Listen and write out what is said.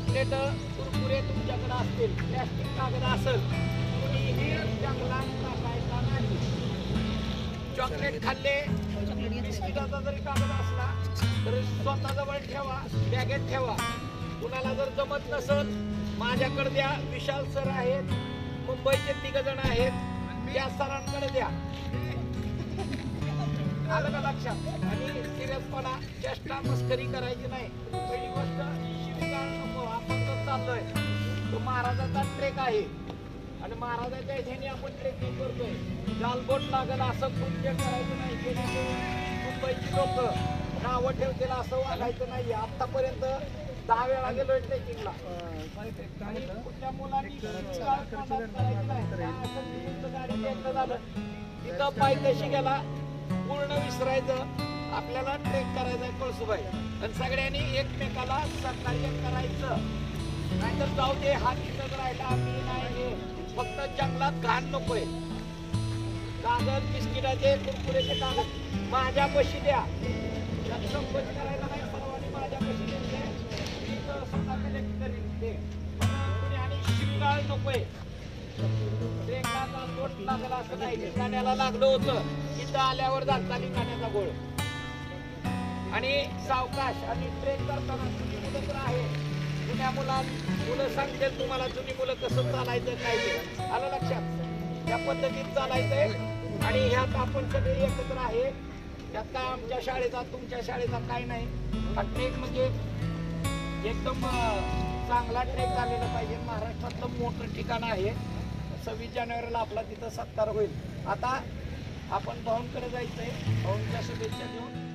Chocolate Kurkure तुमच्याकडे असतील, plastic कागद असेल, कुणीही जंगलात टाकायचा नाही. चॉकलेट खाल्ले, बिस्किटाचा जरी कागद असला तरी स्वतःजवळ ठेवा, बॅगेत ठेवा. कुणाला जर जमत नसेल माझ्याकडे द्या. विशाल सर आहेत, मुंबईचे 3 जण आहेत, त्या सरांकडे द्या. आलं का लक्षात? आणि सिरियसपणा, चेष्टा मस्करी करायची नाही. पहिली गोष्ट शिवीगाळ नको. आपण जर चाललोय तो महाराजांचा ट्रेक आहे आणि महाराजांच्या ह्याने आपण ट्रेकिंग करतोय. जालबोट लागल असं कृत्य करायचं नाही. जेणेकरून मुंबईची लोक नावं ठेवतील असं वागायचं नाही. आतापर्यंत 10 वेळा गेलोय ट्रेकिंगला. कुठल्या मुलांनी शिवीगाळ करायची नाही. गाडी एकदा झालं तिथं पाय कशी गेला पूर्ण विसरायचं. आपल्याला ट्रेक करायचा आहे कळसुबाई आणि सगळ्यांनी एकमेकाला सहकार्य करायचं. नाहीतर जाऊ दे, हा तिथंच राहिला, मी नाही. फक्त जंगलात घाण नकोय. कागद, बिस्किटाचे, कुरकुरेचे कागद माझ्या पशी द्या. संकोच करायला नाही. सर्वांनी माझ्या पशी द्यायचे. मी तर स्वतः कलेक्ट करीन ते. आणि शिवीगाळ नकोय. ट्रेकला लोट लागला असं नाही. ठिकाण्याला लागलं होतं, इथं आल्यावर झालता ठिकाण्याचा गोळ. आणि सावकाश आणि ट्रेक करताना जुनी मुलं तर आहे. जुन्या मुलं सांगतील तुम्हाला जुनी मुलं कसं चालायचं काय ते. आलं लक्षात? त्या पद्धतीत चालायचंय. आणि ह्यात आपण सगळे एकत्र आहे. त्यात काय आमच्या शाळेचा तुमच्या शाळेचा काय नाही. हा ट्रेक म्हणजे एकदम चांगला ट्रेक झालेला पाहिजे. महाराष्ट्रातलं मोठं ठिकाण आहे. 26 जानेवारीला आपला तिथं सत्कार होईल. आता आपण भाऊंकडे जायचंय. भाऊंच्या शुभेच्छा घेऊन